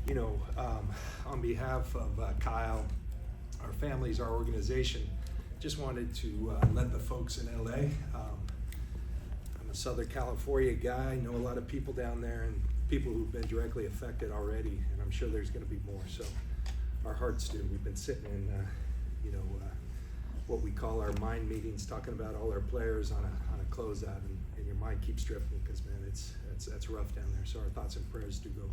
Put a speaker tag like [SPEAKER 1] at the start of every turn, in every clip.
[SPEAKER 1] On behalf of Kyle, our families, our organization, just wanted to let the folks in LA. I'm a Southern California guy, know a lot of people down there and people who've been directly affected already, and I'm sure there's going to be more. So our hearts do. We've been sitting in, what we call our mind meetings, talking about all our players on a closeout, and your mind keeps drifting because, man, it's rough down there. So our thoughts and prayers do go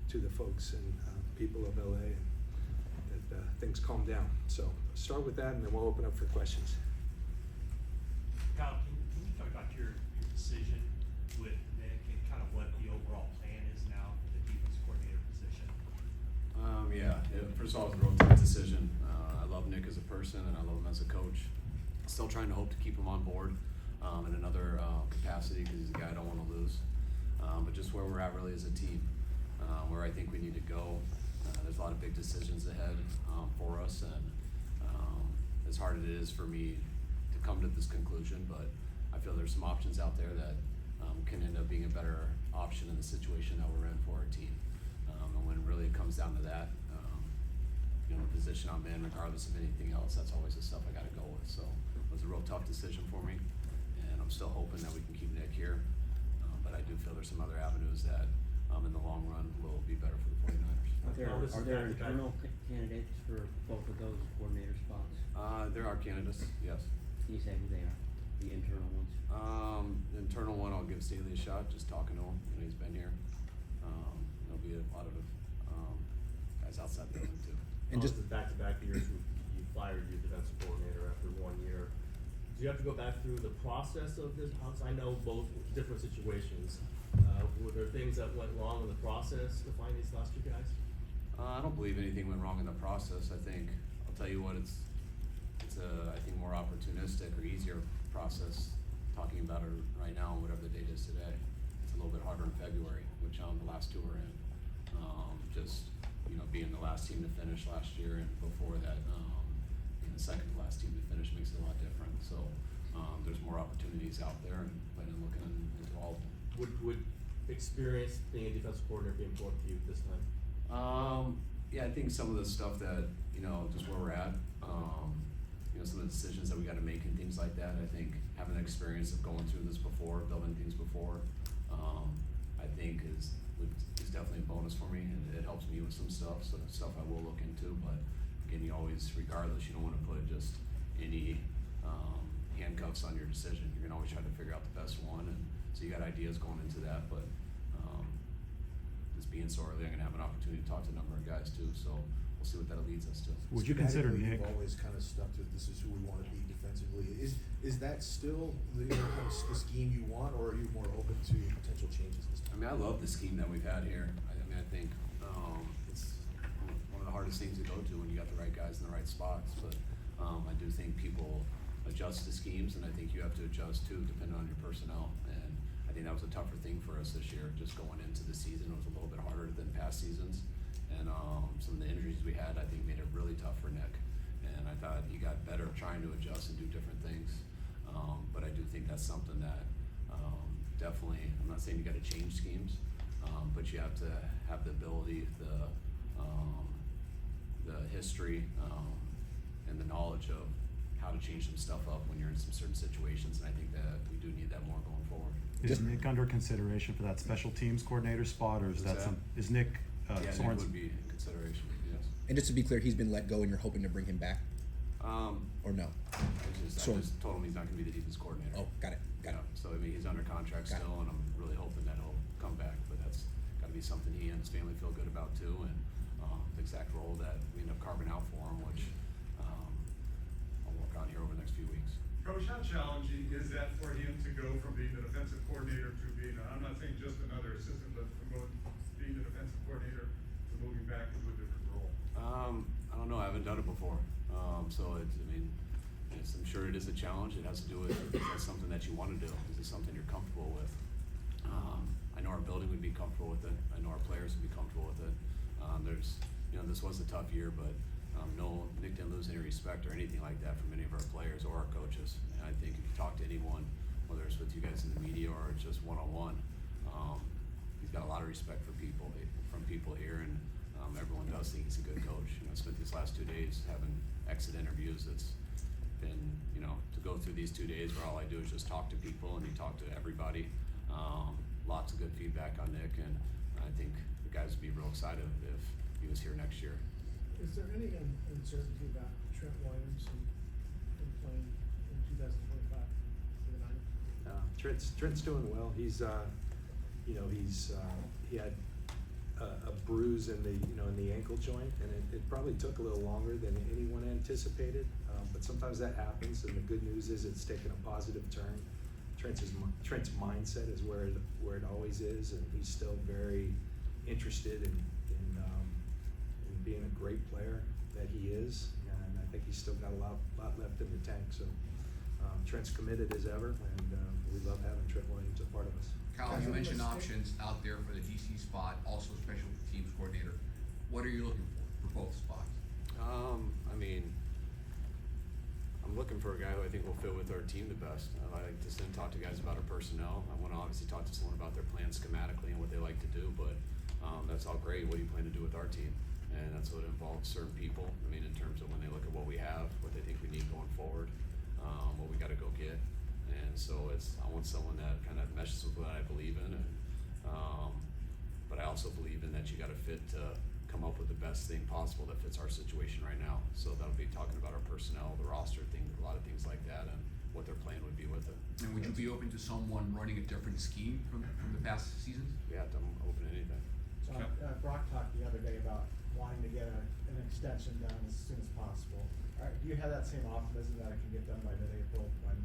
[SPEAKER 1] to the folks and people of LA, and that things calm down. So start with that, and then we'll open up for questions.
[SPEAKER 2] Kyle, can you talk about your decision with Nick and kind of what the overall plan is now for the defense coordinator position?
[SPEAKER 3] First of all, it was a real tough decision. I love Nick as a person, and I love him as a coach. Still trying to hope to keep him on board in another capacity because he's a guy I don't want to lose. But just where we're at really as a team, where I think we need to go. There's a lot of big decisions ahead for us, and as hard as it is for me to come to this conclusion, but I feel there's some options out there that can end up being a better option in the situation that we're in for our team. And when really it comes down to that, the position I'm in, regardless of anything else, that's always the stuff I got to go with. So it was a real tough decision for me, and I'm still hoping that we can keep Nick here. But I do feel there's some other avenues that in the long run will be better for the 49ers.
[SPEAKER 4] Are there internal candidates for both of those coordinator spots?
[SPEAKER 3] There are candidates, yes.
[SPEAKER 4] Can you say who they are, the internal ones?
[SPEAKER 3] The internal one, I'll give Staley a shot, just talking to him. He's been here. There'll be a lot of guys outside the building too.
[SPEAKER 5] And just the back-to-back years, you fired your defensive coordinator after 1 year. Do you have to go back through the process of this? I know both different situations. Were there things that went wrong in the process to find these last two guys?
[SPEAKER 3] I don't believe anything went wrong in the process. I think, I'll tell you what, it's I think more opportunistic or easier process talking about it right now, whatever the date is today. It's a little bit harder in February, which the last two were in. Being the last team to finish last year, and before that, being the second to last team to finish makes it a lot different. So there's more opportunities out there, and planning on looking into all of them.
[SPEAKER 5] Would experience being a defensive coordinator be important to you this time?
[SPEAKER 3] I think some of the stuff that, just where we're at, some of the decisions that we got to make and things like that, I think having the experience of going through this before, building things before, I think is definitely a bonus for me, and it helps me with some stuff, so stuff I will look into. But again, you always, regardless, you don't want to put just any handcuffs on your decision. You're gonna always try to figure out the best one, and so you got ideas going into that. But this being so early, I'm gonna have an opportunity to talk to a number of guys too, so we'll see what that leads us to.
[SPEAKER 6] Would you consider Nick?
[SPEAKER 7] You've always kind of stuck to this is who we want to be defensively. Is that still the scheme you want, or are you more open to potential changes this time?
[SPEAKER 3] I love the scheme that we've had here. I think it's one of the hardest things to go to when you got the right guys in the right spots. But I do think people adjust to schemes, and I think you have to adjust too, depending on your personnel. And I think that was a tougher thing for us this year. Just going into the season, it was a little bit harder than past seasons. And some of the injuries we had, I think, made it really tough for Nick. And I thought he got better trying to adjust and do different things. But I do think that's something that definitely, I'm not saying you got to change schemes, but you have to have the ability, the history, and the knowledge of how to change some stuff up when you're in some certain situations. And I think that we do need that more going forward.
[SPEAKER 6] Is Nick under consideration for that special teams coordinator spot, or is is Nick
[SPEAKER 3] Nick
[SPEAKER 6] Sorensen
[SPEAKER 3] would be in consideration, yes.
[SPEAKER 8] And just to be clear, he's been let go and you're hoping to bring him back? Or no?
[SPEAKER 3] I just told him he's not going to be the defense coordinator.
[SPEAKER 8] Oh, got it.
[SPEAKER 3] So he's under contract still, and I'm really hoping that he'll come back. But that's got to be something he and his family feel good about too, and the exact role that we end up carving out for him, which I'll work on here over the next few weeks.
[SPEAKER 9] Coach, how challenging is that for him to go from being the defensive coordinator to being, I'm not saying just another assistant, but from being the defensive coordinator to moving back into a different role?
[SPEAKER 3] I don't know. I haven't done it before. I'm sure it is a challenge. It has to do with, is that something that you want to do? Is it something you're comfortable with? I know our building would be comfortable with it. I know our players would be comfortable with it. This was a tough year, but no, Nick didn't lose any respect or anything like that from any of our players or our coaches. And I think if you talk to anyone, whether it's with you guys in the media or it's just one-on-one, he's got a lot of respect for people, from people here, and does think he's a good coach. You know, I spent these last 2 days having exit interviews. It's been, you know, to go through these 2 days where all I do is just talk to people and you talk to everybody. Lots of good feedback on Nick, and I think the guys would be real excited if he was here next year.
[SPEAKER 10] Is there any uncertainty about Trent Williams and playing in 2025 for the Niners?
[SPEAKER 1] Trent's doing well. He's, you know, he had a bruise in the ankle joint, and it probably took a little longer than anyone anticipated. But sometimes that happens, and the good news is it's taken a positive turn. Trent's mindset is where it always is, and he's still very interested in being a great player that he is, and I think he's still got a lot left in the tank. So Trent's committed as ever, and we love having Trent Williams a part of us.
[SPEAKER 11] Kyle, you mentioned options out there for the DC spot, also special teams coordinator. What are you looking for both spots?
[SPEAKER 3] I mean, I'm looking for a guy who I think will fit with our team the best. I like to sit and talk to guys about our personnel. I want to obviously talk to someone about their plan schematically and what they like to do, but that's all great. What do you plan to do with our team? And that's what involves certain people. I mean, in terms of when they look at what we have, what they think we need going forward, what we got to go get. And so I want someone that kind of meshes with what I believe in, and but I also believe in that you got to fit to come up with the best thing possible that fits our situation right now. So that'll be talking about our personnel, the roster thing, a lot of things like that, and what their plan would be with it.
[SPEAKER 11] And would you be open to someone running a different scheme from the past seasons?
[SPEAKER 3] Yeah, I'm open to anything.
[SPEAKER 10] John, Brock talked the other day about wanting to get an extension done as soon as possible. Do you have that same optimism that it can get done by mid-April when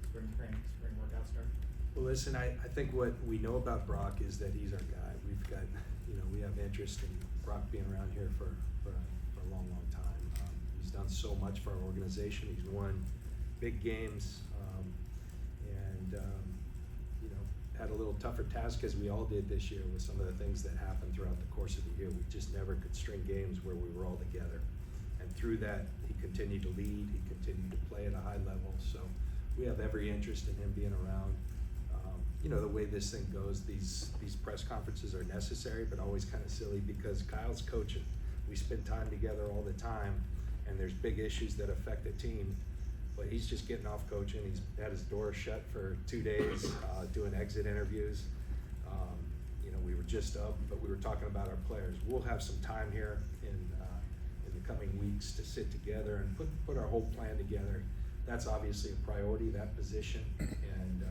[SPEAKER 10] spring workouts start?
[SPEAKER 1] Well, listen, I think what we know about Brock is that he's our guy. We've got, we have interest in Brock being around here for a long time. He's done so much for our organization. He's won big games, and had a little tougher task, as we all did this year, with some of the things that happened throughout the course of the year. We just never could string games where we were all together. And through that, he continued to lead. He continued to play at a high level. So we have every interest in him being around. The way this thing goes, these press conferences are necessary, but always kind of silly because Kyle's coaching. We spend time together all the time, and there's big issues that affect the team. But he's just getting off coaching. He's had his door shut for 2 days, doing exit interviews. We were just up, but we were talking about our players. We'll have some time here in the coming weeks to sit together and put our whole plan together. That's obviously a priority, that position, and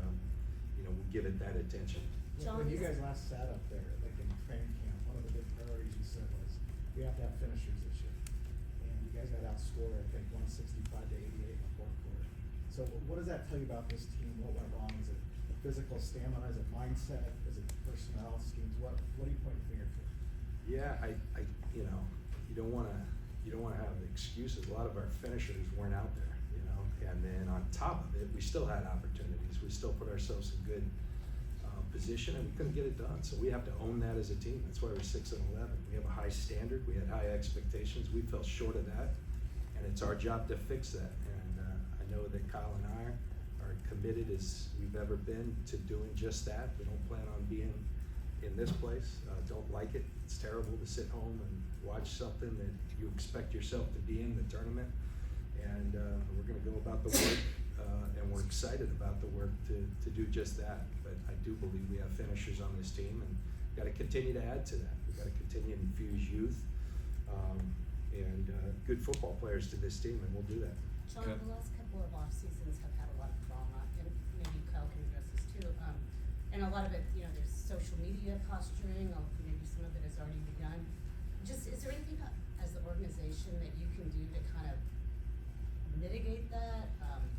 [SPEAKER 1] we'll give it that attention.
[SPEAKER 10] When you guys last sat up there, like in training camp, one of the big priorities you said was we have to have finishers this year. And you guys got outscored, I think, 165 to 88 in the fourth quarter. So what does that tell you about this team? What went wrong? Is it physical stamina? Is it mindset? Is it personnel schemes? What do you point your finger to?
[SPEAKER 1] Yeah, you don't want to have excuses. A lot of our finishers weren't out there, and then on top of it, we still had opportunities. We still put ourselves in good position, and we couldn't get it done. So we have to own that as a team. That's why we're 6-11. We have a high standard. We had high expectations. We fell short of that, and it's our job to fix that. And I know that Kyle and I are committed as we've ever been to doing just that. We don't plan on being in this place. Don't like it. It's terrible to sit home and watch something that you expect yourself to be in the tournament. And we're going to go about the work, and we're excited about the work to do just that. But I do believe we have finishers on this team, and we've got to continue to add to that. We've got to continue to infuse youth and good football players to this team, and we'll do that.
[SPEAKER 12] John, the last couple of off seasons have had a lot of drama, and maybe Kyle can address this too. And a lot of it, there's social media posturing, or maybe some of it has already begun. Just, is there anything as the organization that you can do to kind of mitigate that,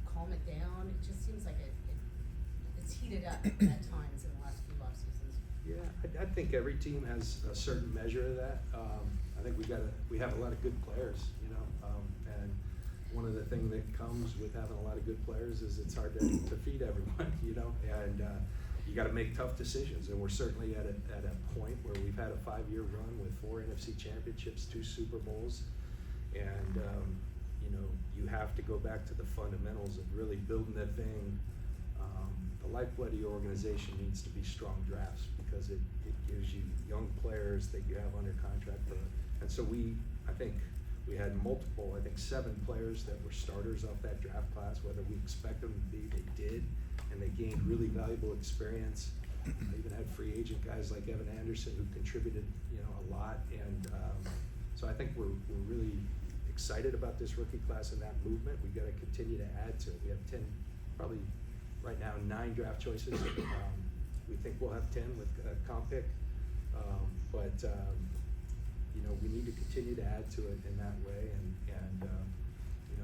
[SPEAKER 12] calm it down? It just seems like it's heated up at times in the last few off seasons.
[SPEAKER 1] Yeah, I think every team has a certain measure of that. I think we have a lot of good players, and one of the things that comes with having a lot of good players is it's hard to feed everyone, and you got to make tough decisions. And we're certainly at a point where we've had a 5-year run with 4 NFC championships, 2 Super Bowls, and you have to go back to the fundamentals of really building that thing. The lifeblood of your organization needs to be strong drafts, because it gives you young players that you have under contract for, and so I think we had multiple, I think 7 players that were starters off that draft class, whether we expected them to be, they did, and they gained really valuable experience. I even had free agent guys like Evan Anderson who contributed, a lot, and so I think we're really excited about this rookie class and that movement. We've got to continue to add to it. We have 10, probably right now 9 draft choices. We think we'll have 10 with comp pick, but we need to continue to add to it in that way, and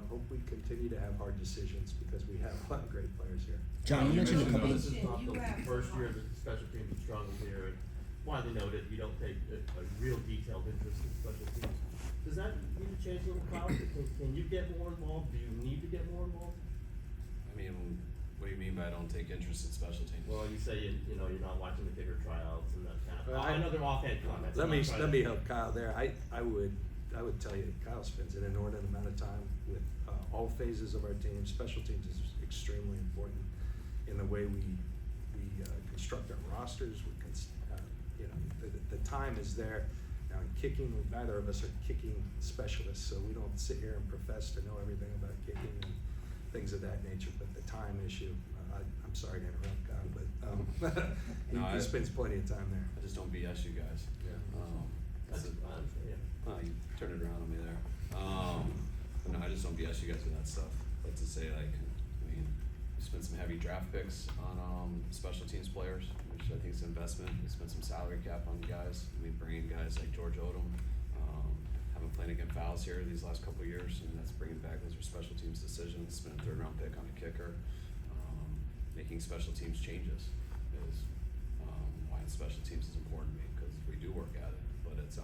[SPEAKER 1] hope we continue to have hard decisions because we have a lot of great players here.
[SPEAKER 8] John, you mentioned a couple of.
[SPEAKER 5] This is not the first year that the special teams have struggled here, and widely noted, you don't take a real detailed interest in special teams. Does that need to change a little, Kyle? Can you get more involved? Do you need to get more involved?
[SPEAKER 3] I mean, what do you mean by I don't take interest in special teams?
[SPEAKER 5] Well, you say you're not watching the kicker tryouts and that kind of.
[SPEAKER 1] Well,
[SPEAKER 5] I know they're offhand comments.
[SPEAKER 1] Let
[SPEAKER 5] I'm
[SPEAKER 1] me
[SPEAKER 5] not trying
[SPEAKER 1] let
[SPEAKER 5] to-
[SPEAKER 1] me help Kyle there. I would tell you Kyle spends an inordinate amount of time with all phases of our team. Special teams is extremely important in the way we construct our rosters. The time is there. Now in kicking, neither of us are kicking specialists, so we don't sit here and profess to know everything about kicking and things of that nature. But the time issue, I'm sorry to interrupt, Kyle, but he spends plenty of time there.
[SPEAKER 3] I just don't BS you guys.
[SPEAKER 1] Yeah.
[SPEAKER 5] That's yeah.
[SPEAKER 3] You turned it around on me there. No, I just don't BS you guys with that stuff. But to say we spent some heavy draft picks on special teams players, which I think is an investment. We spent some salary cap on guys. Bringing guys like George Odom, having Flanagan fouls here these last couple of years, and that's bringing back those are special teams decisions. Spent a 3rd round pick on a kicker. Making special teams changes is why special teams is important to me because we do work at it. But it's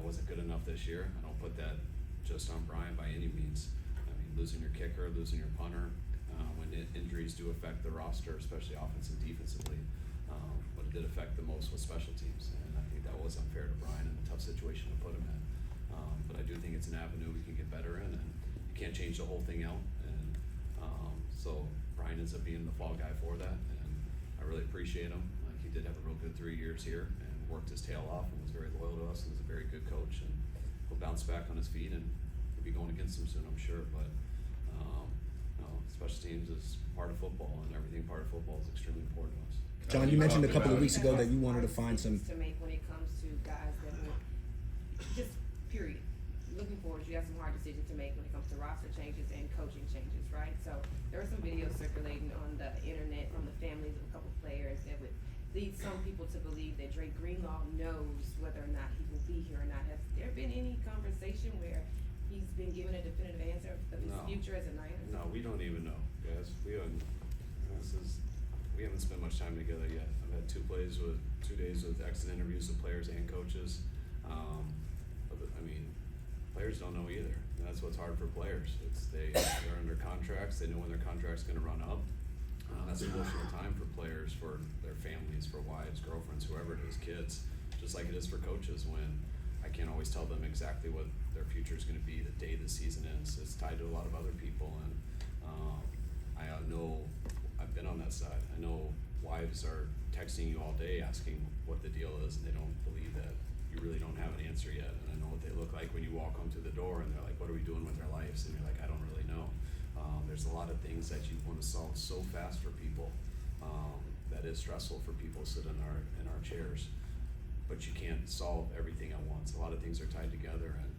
[SPEAKER 3] wasn't good enough this year. I don't put that just on Brian by any means. Losing your kicker, losing your punter, when injuries do affect the roster, especially offensive and defensively. But it did affect the most with special teams, and I think that was unfair to Brian and a tough situation to put him in. But I do think it's an avenue we can get better in, and you can't change the whole thing out. And so Brian ends up being the fall guy for that, and I really appreciate him. He did have a real good 3 years here and worked his tail off and was very loyal to us and was a very good coach, and he'll bounce back on his feet and we'll be going against him soon, I'm sure. But special teams is part of football, and everything part of football is extremely important to us.
[SPEAKER 8] John, you mentioned a couple of weeks ago that you wanted to find some.
[SPEAKER 13] To make when it comes to guys that will, just period. Looking forward, you have some hard decisions to make when it comes to roster changes and coaching changes, right? So there are some videos circulating on the internet from the families of a couple players that would lead some people to believe that Drake Greenlaw knows whether or not he will be here or not. Has there been any conversation where he's been given a definitive answer of his future as a Niner?
[SPEAKER 3] No, we don't even know, guys. We haven't spent much time together yet. I've had 2 days with exit interviews with players and coaches. Players don't know either. And that's what's hard for players. They're under contracts. They know when their contract's going to run up. That's emotional time for players, for their families, for wives, girlfriends, whoever it is, kids. Just like it is for coaches when I can't always tell them exactly what their future is going to be the day the season ends. It's tied to a lot of other people, and I know I've been on that side. I know wives are texting you all day asking what the deal is, and they don't believe that you really don't have an answer yet. And I know what they look like when you walk home through the door, and they're like, "What are we doing with our lives?" And you're like, "I don't really know." There's a lot of things that you want to solve so fast for people that is stressful for people sitting in our chairs. But you can't solve everything at once. A lot of things are tied together, and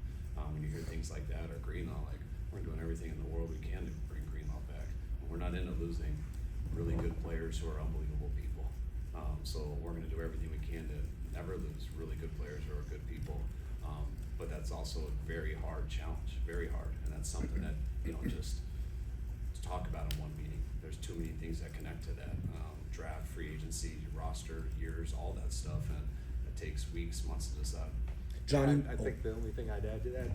[SPEAKER 3] when you hear things like that or Greenlaw, like we're doing everything in the world we can to bring Greenlaw back. And we're not into losing really good players who are unbelievable people. So we're going to do everything we can to never lose really good players who are good people. But that's also a very hard challenge, very hard, and that's something that just to talk about in one meeting. There's too many things that connect to that: draft, free agency, roster, years, all that stuff, and it takes weeks, months to decide.
[SPEAKER 8] John,
[SPEAKER 1] I think the only thing I'd add to that,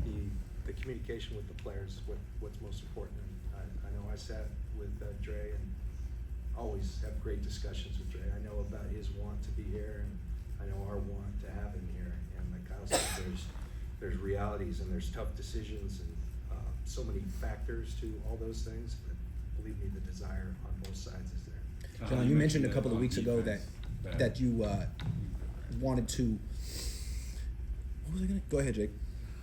[SPEAKER 1] the communication with the players is what's most important. And I know I sat with Dre and always have great discussions with Dre. I know about his want to be here, and I know our want to have him here. And like Kyle said, there's realities and there's tough decisions and so many factors to all those things. But believe me, the desire on both sides is there.
[SPEAKER 8] John, you mentioned a couple of weeks ago that you wanted to What was I gonna? Go ahead, Jake.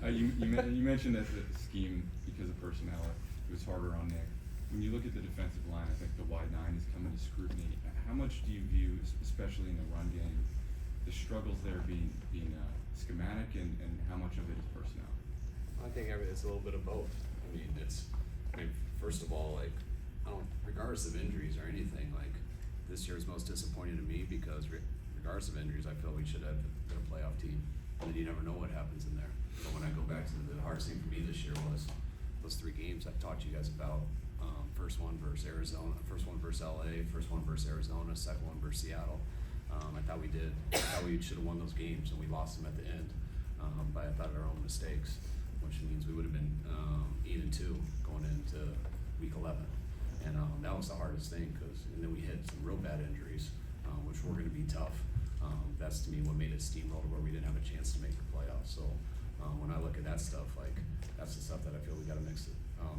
[SPEAKER 14] You mentioned that the scheme, because of personnel, it was harder on Nick. When you look at the defensive line, I think the wide nine is coming to scrutiny. How much do you view, especially in the run game, the struggles there being schematic, and how much of it is personnel?
[SPEAKER 3] I think it's a little bit of both. First of all, like, regardless of injuries or anything, like, this year is most disappointing to me because regardless of injuries, I feel we should have been a playoff team. And then you never know what happens in there. But when I go back to the hardest thing for me this year was those 3 games I've talked to you guys about. First one versus Arizona, first one versus LA, first one versus Arizona, second one versus Seattle. I thought we should have won those games, and we lost them at the end by our own mistakes, which means we would have been 8-2 going into week 11. And that was the hardest thing, and then we hit some real bad injuries, which were going to be tough. That's to me what made it steamroll to where we didn't have a chance to make the playoffs. So when I look at that stuff, like, that's the stuff that I feel we got to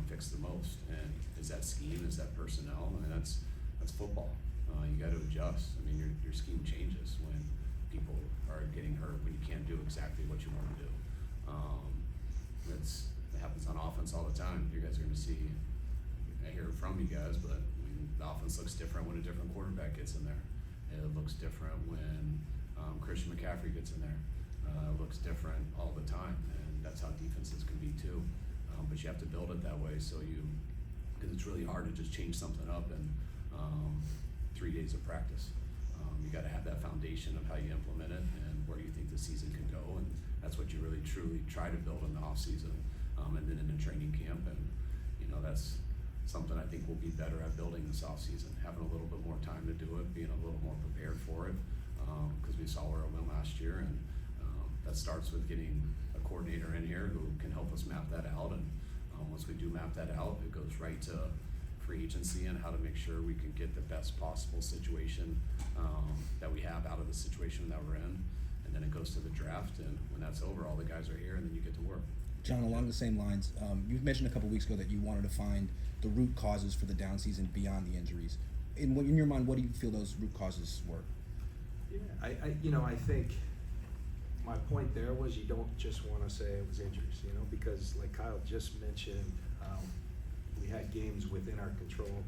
[SPEAKER 3] fix the most. And is that scheme? Is that personnel? I mean, that's football. You got to adjust. I mean, your scheme changes when people are getting hurt, when you can't do exactly what you want to do. It happens on offense all the time. You guys are going to see. I hear it from you guys, but I mean, the offense looks different when a different quarterback gets in there. It looks different when Christian McCaffrey gets in there. It looks different all the time, and that's how defenses can be too. But you have to build it that way, because it's really hard to just change something up in 3 days of practice. You got to have that foundation of how you implement it and where you think the season can go, and that's what you really truly try to build in the off season, and then in the training camp. And that's something I think we'll be better at building this off season, having a little bit more time to do it, being a little more prepared for it, because we saw where it went last year, and that starts with getting a coordinator in here who can help us map that out. And once we do map that out, it goes right to free agency and how to make sure we can get the best possible situation that we have out of the situation that we're in. And then it goes to the draft, and when that's over, all the guys are here, and then you get to work.
[SPEAKER 8] John, along the same lines, you mentioned a couple weeks ago that you wanted to find the root causes for the down season beyond the injuries. In your mind, what do you feel those root causes were?
[SPEAKER 1] Yeah, I think my point there was you don't just want to say it was injuries, because like Kyle just mentioned, we had games within our control.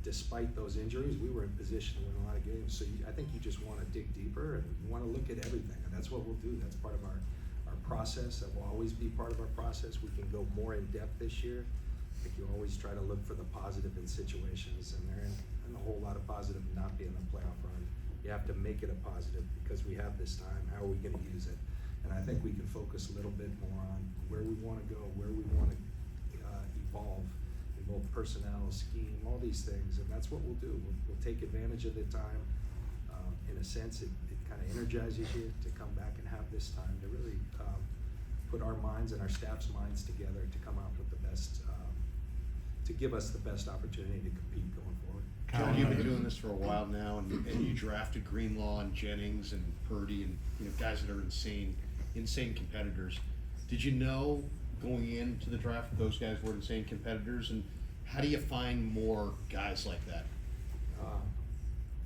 [SPEAKER 1] Despite those injuries, we were in position to win a lot of games. So I think you just want to dig deeper and you want to look at everything, and that's what we'll do. That's part of our process. That will always be part of our process. We can go more in depth this year. I think you always try to look for the positive in situations, and there isn't a whole lot of positive not being a playoff run. You have to make it a positive because we have this time. How are we going to use it? And I think we can focus a little bit more on where we want to go, where we want to evolve in both personnel, scheme, all these things. And that's what we'll do. We'll take advantage of the time. In a sense, it kind of energizes you to come back and have this time to really put our minds and our staff's minds together to come out with the best, to give us the best opportunity to compete going forward.
[SPEAKER 7] John, you've been doing this for a while now, and you drafted Greenlaw and Jennings and Purdy and guys that are insane competitors. Did you know going into the draft those guys were insane competitors, and how do you find more guys like that?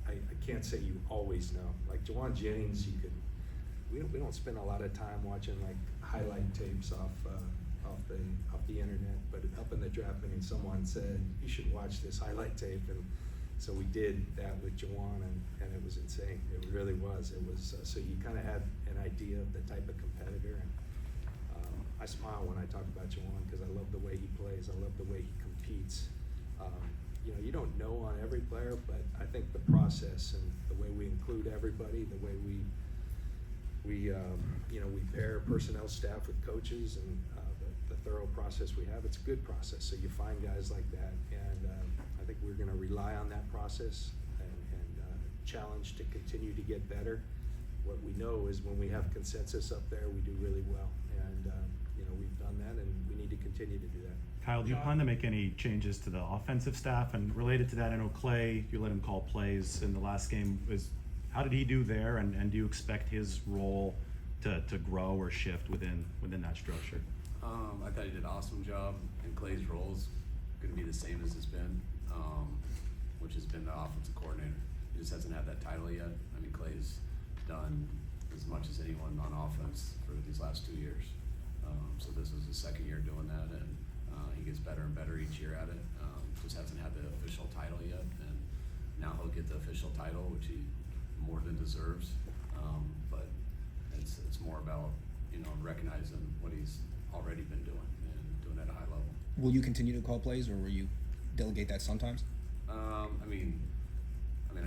[SPEAKER 1] I can't say you always know. Like Jawan Jennings, we don't spend a lot of time watching like highlight tapes off the internet, but up in the draft meeting, someone said you should watch this highlight tape, and so we did that with Jawan, and it was insane. It really was. It was so you kind of had an idea of the type of competitor, and I smile when I talk about Jawan because I love the way he plays. I love the way he competes. You don't know on every player, but I think the process and the way we include everybody, the way we pair personnel staff with coaches, and the thorough process we have, it's a good process. So you find guys like that, and I think we're going to rely on that process and challenge to continue to get better. What we know is when we have consensus up there, we do really well, and we've done that, and we need to continue to do that.
[SPEAKER 6] Kyle, do you plan to make any changes to the offensive staff? And related to that, I know Clay, you let him call plays in the last game. How did he do there, and do you expect his role to grow or shift within that structure?
[SPEAKER 3] I thought he did an awesome job, and Clay's role is going to be the same as it's been, which has been the offensive coordinator. He just hasn't had that title yet. I mean, Clay's done as much as anyone on offense for these last 2 years. So this is his second year doing that, and he gets better and better each year at it. Just hasn't had the official title yet, and now he'll get the official title, which he more than deserves. But it's more about, you know, recognizing what he's already been doing and doing it at a high level.
[SPEAKER 8] Will you continue to call plays, or will you delegate that sometimes?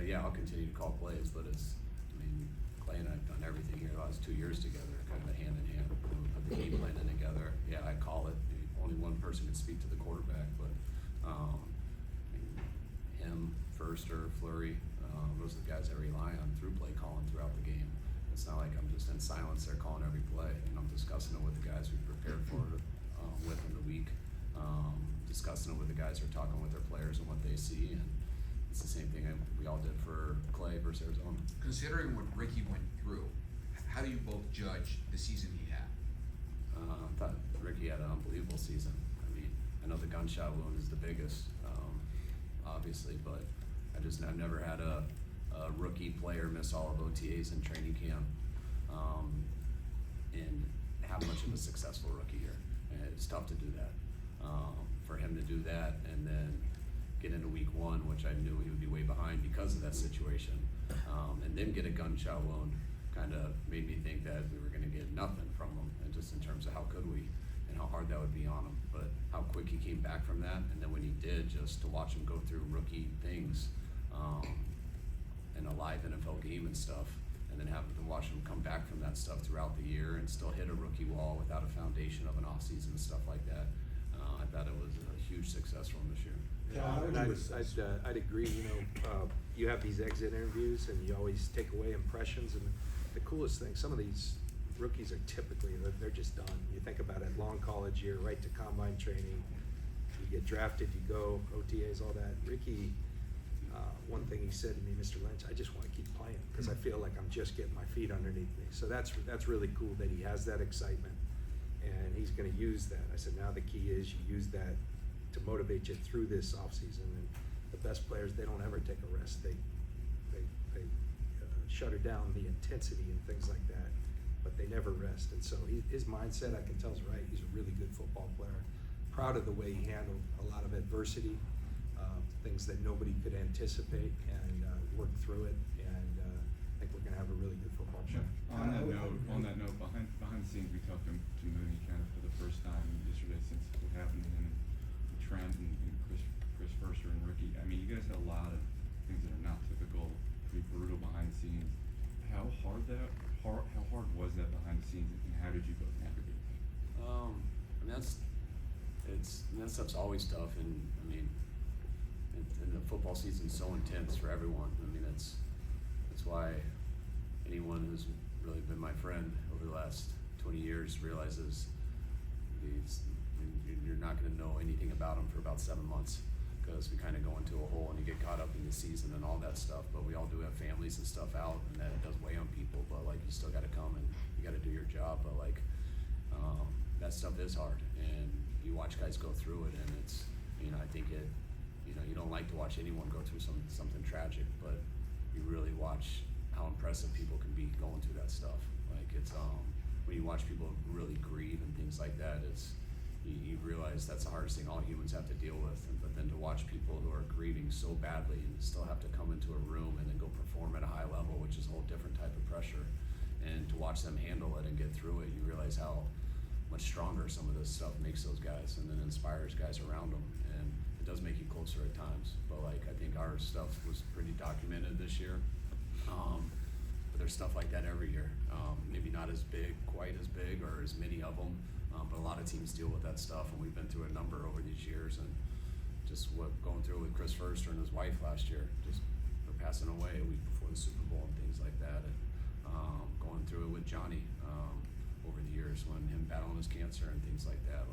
[SPEAKER 3] Yeah, I'll continue to call plays, but Clay and I've done everything here the last 2 years together, kind of hand in hand. We put the game plan in together. Yeah, I call it. Only one person can speak to the quarterback, but him, Furster, Fleury, those are the guys I rely on through play calling throughout the game. It's not like I'm just in silence there calling every play. I'm discussing it with the guys we prepared for with in the week, discussing it with the guys who are talking with their players and what they see, and it's the same thing we all did for Clay versus Arizona.
[SPEAKER 11] Considering what Ricky went through, how do you both judge the season he had?
[SPEAKER 3] I thought Ricky had an unbelievable season. I know the gunshot wound is the biggest, obviously, but I've never had a rookie player miss all of OTAs and training camp, and have much of a successful rookie year. And it's tough to do that. For him to do that and then get into week one, which I knew he would be way behind because of that situation, and then get a gunshot wound, kind of made me think that we were going to get nothing from him, and just in terms of how could we and how hard that would be on him. But how quick he came back from that, and then when he did, just to watch him go through rookie things in a live NFL game and stuff, and then having to watch him come back from that stuff throughout the year and still hit a rookie wall without a foundation of an offseason and stuff like that. I thought it was a huge success for him this year.
[SPEAKER 1] I'd agree. You have these exit interviews, and you always take away impressions. And the coolest thing, some of these rookies are typically they're just done. You think about it, long college year, right to combine training. You get drafted, you go OTAs, all that. Ricky, one thing he said to me, Mr. Lynch, I just want to keep playing because I feel like I'm just getting my feet underneath me. So that's really cool that he has that excitement, and he's going to use that. I said, now the key is you use that to motivate you through this offseason. And the best players, they don't ever take a rest. They shutter down the intensity and things like that, but they never rest. And so his mindset, I can tell, is right. He's a really good football player. Proud of the way he handled a lot of adversity, things that nobody could anticipate, and worked through it. And I think we're going to have a really good football player.
[SPEAKER 14] On that note, behind the scenes, we talked to Mooney kind of for the first time yesterday since what happened to him, Trent and Chris Furster and Ricky. You guys had a lot of things that are not typical, pretty brutal behind the scenes. How hard was that behind the scenes, and how did you both navigate that?
[SPEAKER 3] That stuff's always tough, and the football season's so intense for everyone. That's why anyone who's really been my friend over the last 20 years realizes you're not going to know anything about them for about 7 months, because we kind of go into a hole and you get caught up in the season and all that stuff. But we all do have families and stuff out, and that does weigh on people. But you still got to come and you got to do your job. But that stuff is hard, and you watch guys go through it, and it's I think you don't like to watch anyone go through something tragic, but you really watch how impressive people can be going through that stuff. It's when you watch people really grieve and things like that, you realize that's the hardest thing all humans have to deal with. But then to watch people who are grieving so badly and still have to come into a room and then go perform at a high level, which is a whole different type of pressure, and to watch them handle it and get through it, you realize how much stronger some of this stuff makes those guys, and then inspires guys around them, and it does make you closer at times. But I think our stuff was pretty documented this year. But there's stuff like that every year. Maybe not quite as big, or as many of them, but a lot of teams deal with that stuff, and we've been through a number over these years. And just going through it with Chris Furster and his wife last year, just for passing away a week before the Super Bowl and things like that, and going through it with Johnny over the years, when him battling his cancer and things like that.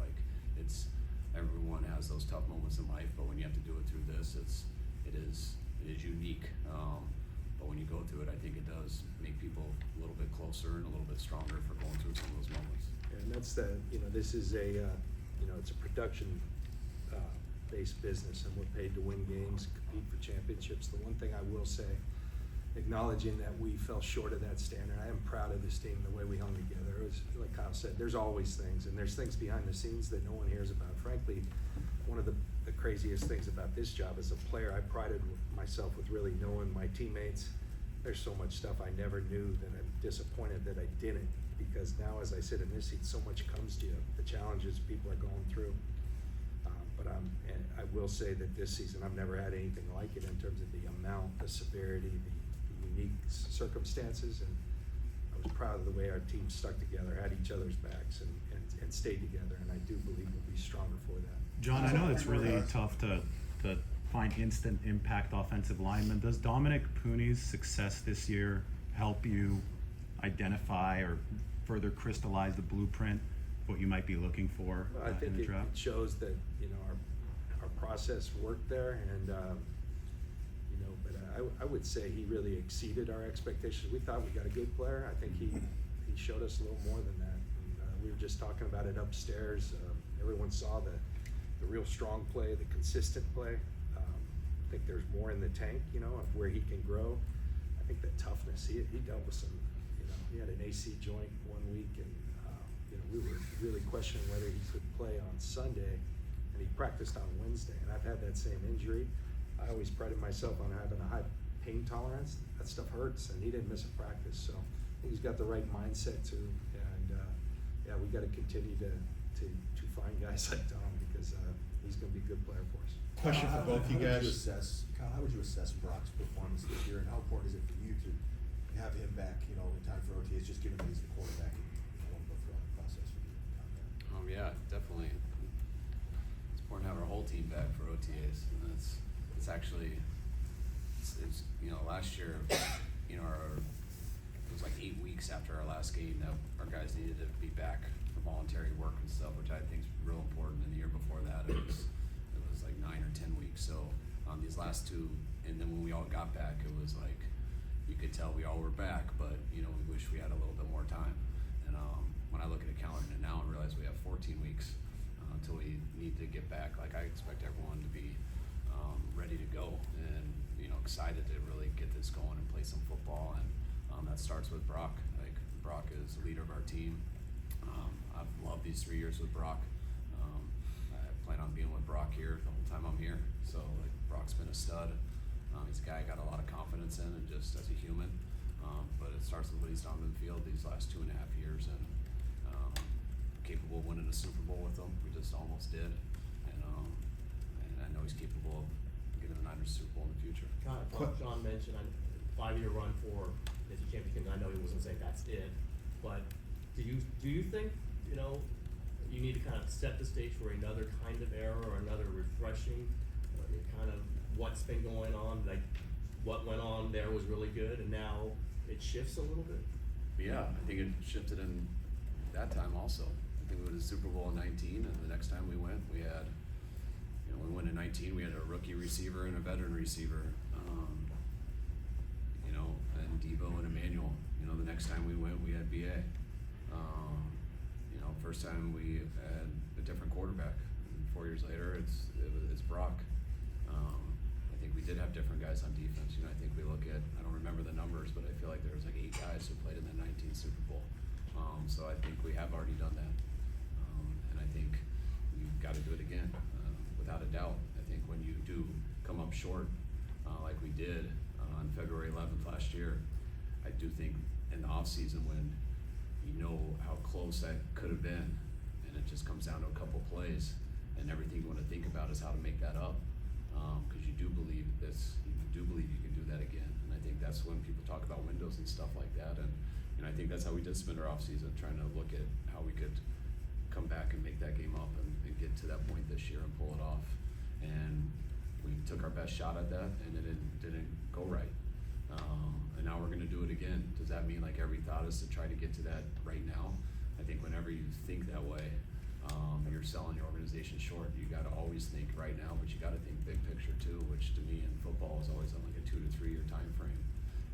[SPEAKER 3] Everyone has those tough moments in life, but when you have to do it through this, it is unique. But when you go through it, I think it does make people a little bit closer and a little bit stronger for going through some of those moments.
[SPEAKER 1] And that's this is it's a production based business, and we're paid to win games, compete for championships. The one thing I will say acknowledging that we fell short of that standard. I am proud of this team, the way we hung together. It was, like Kyle said, there's always things, and there's things behind the scenes that no one hears about. Frankly, one of the craziest things about this job as a player, I prided myself with really knowing my teammates. There's so much stuff I never knew that I'm disappointed that I didn't, because now as I sit in this seat, so much comes to you, the challenges people are going through. And I will say that this season, I've never had anything like it in terms of the amount, the severity, the unique circumstances, and I was proud of the way our team stuck together, had each other's backs, and stayed together, and I do believe we'll be stronger for that.
[SPEAKER 6] John, I know it's really tough to find instant impact offensive linemen. Does Dominic Pooney's success this year help you identify or further crystallize the blueprint, what you might be looking for
[SPEAKER 1] Well, I think
[SPEAKER 6] in the
[SPEAKER 1] it
[SPEAKER 6] draft?
[SPEAKER 1] shows that, our process worked there, and, but I would say he really exceeded our expectations. We thought we got a good player. I think he showed us a little more than that. And, we were just talking about it upstairs. Everyone saw the real strong play, the consistent play. I think there's more in the tank, of where he can grow. I think the toughness, he dealt with some, he had an AC joint 1 week, and, we were really questioning whether he could play on Sunday, and he practiced on Wednesday, and I've had that same injury. I always prided myself on having a high pain tolerance. That stuff hurts, and he didn't miss a practice, so I think he's got the right mindset too, and, we gotta continue to find guys like Tom, because, he's gonna be a good player for us.
[SPEAKER 7] Question for both you guys.
[SPEAKER 15] Kyle, how would you assess Brock's performance this year, and how important is it for you to have him back, in time for OTAs, just given that he's the quarterback and won't go through all the process with you?
[SPEAKER 3] Yeah, definitely. It's important to have our whole team back for OTAs, and it's actually, last year, it was like 8 weeks after our last game that our guys needed to be back for voluntary work and stuff, which I think is real important. And the year before that, it was like 9 or 10 weeks. So these last two, and then when we all got back, it was like you could tell we all were back, but we wish we had a little bit more time. And when I look at a calendar now and realize we have 14 weeks until we need to get back, like I expect everyone to be ready to go and excited to really get this going and play some football. And that starts with Brock. Like Brock is the leader of our team. I've loved these 3 years with Brock. I plan on being with Brock here the whole time I'm here. So Brock's been a stud. He's a guy I got a lot of confidence in, and just as a human. But it starts with what he's done in the field these last 2.5 years, and capable of winning a Super Bowl with them. We just almost did, and I know he's capable of getting the Niners Super Bowl in the future.
[SPEAKER 5] John mentioned a 5-year run for if you championship. I know he wasn't saying that's it, but do you think you need to kind of set the stage for another kind of era or another refreshing kind of what's been going on? Like what went on there was really good, and now it shifts a little bit.
[SPEAKER 3] Yeah, I think it shifted in that time also. I think we went to the Super Bowl in 19, and the next time we went, we had, we went in 19, we had a rookie receiver and a veteran receiver, and Debo and Emmanuel. The next time we went, we had BA. First time we had a different quarterback. And 4 years later, it's Brock. I think we did have different guys on defense. I think we look at, I don't remember the numbers, but I feel like there was like 8 guys who played in the 19 Super Bowl. So I think we have already done that. And I think we've got to do it again, without a doubt. I think when you do come up short, like we did on February 11th last year, I do think in the offseason when you know how close that could have been, and it just comes down to a couple plays, and everything you want to think about is how to make that up, because you do believe you can do that again. And I think that's when people talk about windows and stuff like that, and I think that's how we did spend our offseason, trying to look at how we could come back and make that game up and get to that point this year and pull it off. And we took our best shot at that, and it didn't go right. And now we're going to do it again. Does that mean like every thought is to try to get to that right now? I think whenever you think that way, you're selling your organization short. You got to always think right now, but you got to think big picture too, which to me in football is always on like a 2 to 3 year time frame.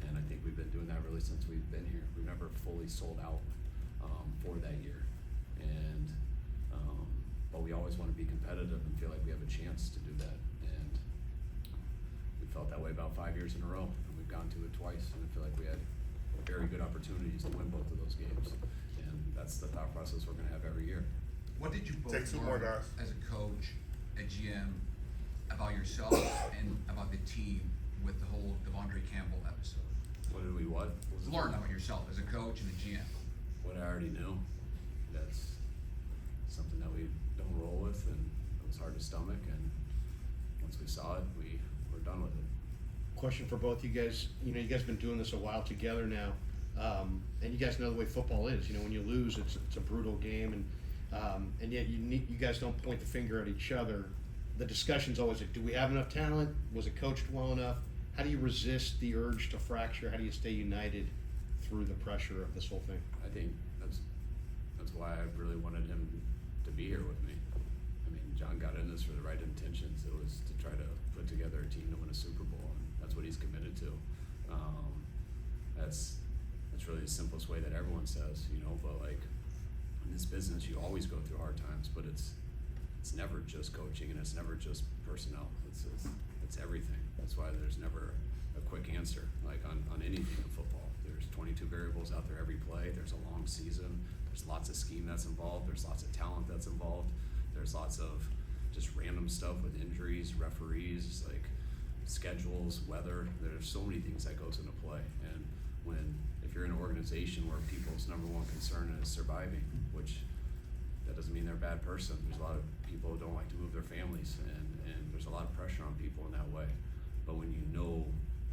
[SPEAKER 3] And I think we've been doing that really since we've been here. We've never fully sold out for that year. And but we always want to be competitive and feel like we have a chance to do that. And we felt that way about 5 years in a row, and we've gone to it twice, and I feel like we had very good opportunities to win both of those games. And that's the thought process we're gonna have every year.
[SPEAKER 11] What did you both
[SPEAKER 9] Take two more,
[SPEAKER 11] learn
[SPEAKER 9] guys.
[SPEAKER 11] as a coach, a GM, about yourself and about the team with the whole Devondre Campbell episode?
[SPEAKER 3] What did we what? Was it-
[SPEAKER 11] Learn about yourself as a coach and a GM.
[SPEAKER 3] What I already knew. That's something that we don't roll with, and it was hard to stomach, and once we saw it, we were done with it.
[SPEAKER 7] Question for both you guys. You know, you guys have been doing this a while together now, and you guys know the way football is. You know, when you lose, it's a brutal game, and yet you guys don't point the finger at each other. The discussion's always like, do we have enough talent? Was it coached well enough? How do you resist the urge to fracture? How do you stay united through the pressure of this whole thing?
[SPEAKER 3] I think that's why I really wanted him to be here with me. I mean, John got in this for the right intentions. It was to try to put together a team to win a Super Bowl, and that's what he's committed to. That's really the simplest way that everyone says, you know, but like in this business you always go through hard times, but it's never just coaching, and it's never just personnel. It's everything. That's why there's never a quick answer, like on anything in football. There's 22 variables out there every play. There's a long season. There's lots of scheme that's involved. There's lots of talent that's involved. There's lots of just random stuff with injuries, referees, like schedules, weather. There's so many things that goes into play. And if you're in an organization where people's number one concern is surviving, which that doesn't mean they're a bad person. There's a lot of people who don't like to move their families, and there's a lot of pressure on people in that way. But when you know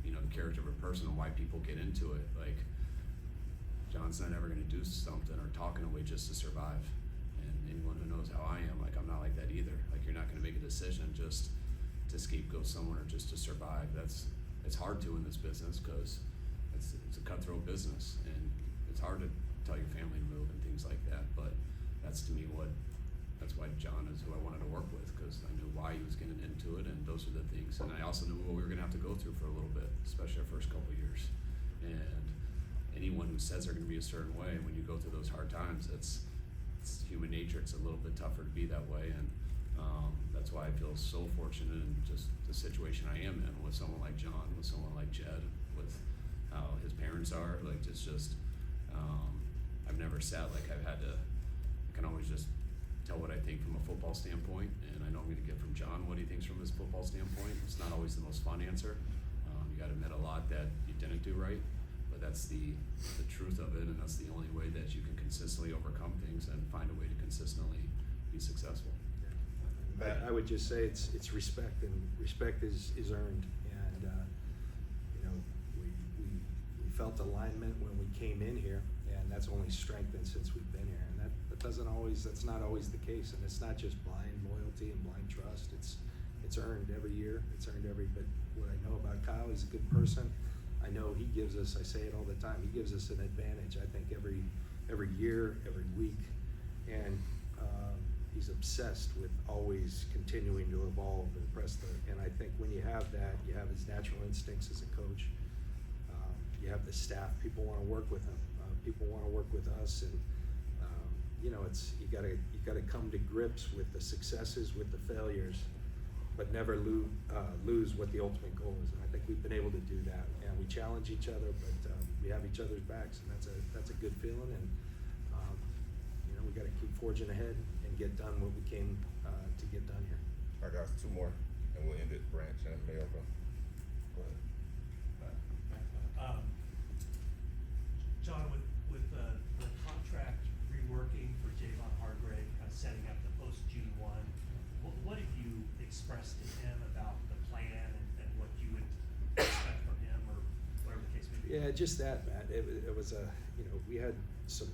[SPEAKER 3] the character of a person and why people get into it, like John's not ever going to do something or talk in a way just to survive. And anyone who knows how I am, like I'm not like that either. Like you're not going to make a decision just to scapegoat someone or just to survive. It's hard to in this business because it's a cutthroat business, and it's hard to tell your family to move and things like that. But that's to me that's why John is who I wanted to work with, because I knew why he was getting into it, and those are the things. And I also knew what we were going to have to go through for a little bit, especially our first couple of years. And anyone who says they're going to be a certain way, when you go through those hard times, it's human nature. It's a little bit tougher to be that way, and that's why I feel so fortunate in just the situation I am in with someone like John, with someone like Jed, with how his parents are. Like it's just, I've never sat like I can always just tell what I think from a football standpoint, and I know I'm going to get from John what he thinks from his football standpoint. It's not always the most fun answer. You got to admit a lot that you didn't do right, but that's the truth of it, and that's the only way that you can consistently overcome things and find a way to consistently be successful.
[SPEAKER 1] I would just say it's respect, and respect is earned, and we felt alignment when we came in here, and that's only strengthened since we've been here, and that's not always the case, and it's not just blind loyalty and blind trust. It's earned every year. It's earned every bit. What I know about Kyle, he's a good person. I know he gives us, I say it all the time, he gives us an advantage, I think, every year, every week. And he's obsessed with always continuing to evolve and and I think when you have that, you have his natural instincts as a coach. You have the staff, people want to work with him. People want to work with us, and you gotta come to grips with the successes, with the failures, but never lose what the ultimate goal is. And I think we've been able to do that. And we challenge each other, but we have each other's backs, and that's a good feeling. And we got to keep forging ahead and get done what we came to get done here.
[SPEAKER 9] All right, guys, two more, and we'll end it. Branch and Mayo. Go ahead.
[SPEAKER 2] John, with the contract reworking for Javon Hargrave, kind of setting up the post-June 1, what have you expressed to him about the plan and what you would expect from him, or whatever the case may be?
[SPEAKER 1] Yeah, just that, Matt. It was we had some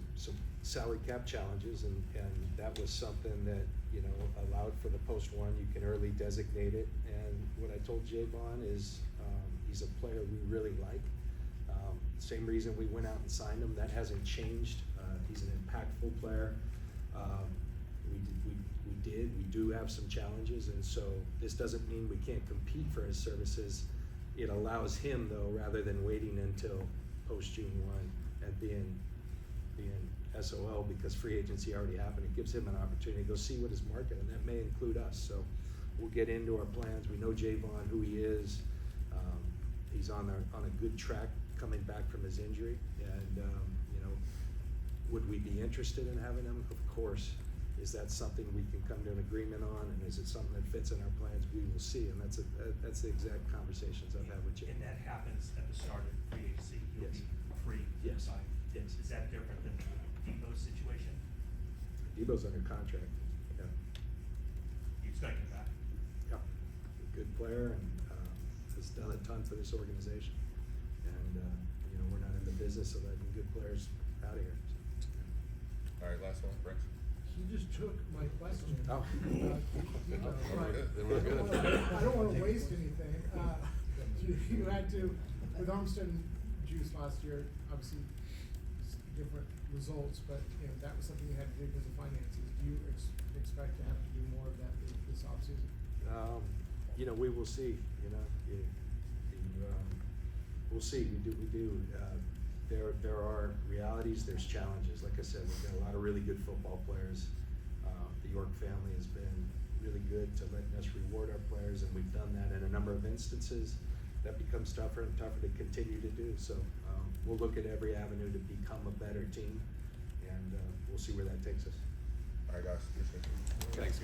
[SPEAKER 1] salary cap challenges, and that was something that allowed for the post-1. You can early designate it, and what I told Javon is he's a player we really like. Same reason we went out and signed him. That hasn't changed. He's an impactful player. We do have some challenges, and so this doesn't mean we can't compete for his services. It allows him, though, rather than waiting until post-June 1 and being SOL because free agency already happened, it gives him an opportunity to go see what his market, and that may include us. So we'll get into our plans. We know Javon, who he is. he's on a good track coming back from his injury, and, you know, would we be interested in having him? Of course. Is that something we can come to an agreement on, and is it something that fits in our plans? We will see, and that's the exact conversations I've had with Jay.
[SPEAKER 2] And that happens at the start of free agency, he'll
[SPEAKER 1] Yes.
[SPEAKER 2] be free to
[SPEAKER 1] Yes.
[SPEAKER 2] sign.
[SPEAKER 1] Yes.
[SPEAKER 2] Is that different than Debo's situation?
[SPEAKER 1] Debo's under contract, yeah.
[SPEAKER 2] You expect him back?
[SPEAKER 1] Yeah, a good player and has done a ton for this organization. And, you know, we're not in the business of letting good players out of here. So,
[SPEAKER 16] All right, last one, Rex.
[SPEAKER 10] He just took my question.
[SPEAKER 1] Oh.
[SPEAKER 16] Then we're good.
[SPEAKER 10] I don't wanna waste anything. You had to, with Armstead and Juice last year, obviously different results, but, you know, that was something you had to do because of finances. Do you expect to have to do more of that this offseason?
[SPEAKER 1] You know, we will see, you know, we'll see, we do. There are realities, there's challenges. Like I said, we've got a lot of really good football players. The York family has been really good to letting us reward our players, and we've done that in a number of instances. That becomes tougher and tougher to continue to do. So we'll look at every avenue to become a better team, and we'll see where that takes us.
[SPEAKER 16] All right, guys, appreciate it.
[SPEAKER 3] Thanks, guys.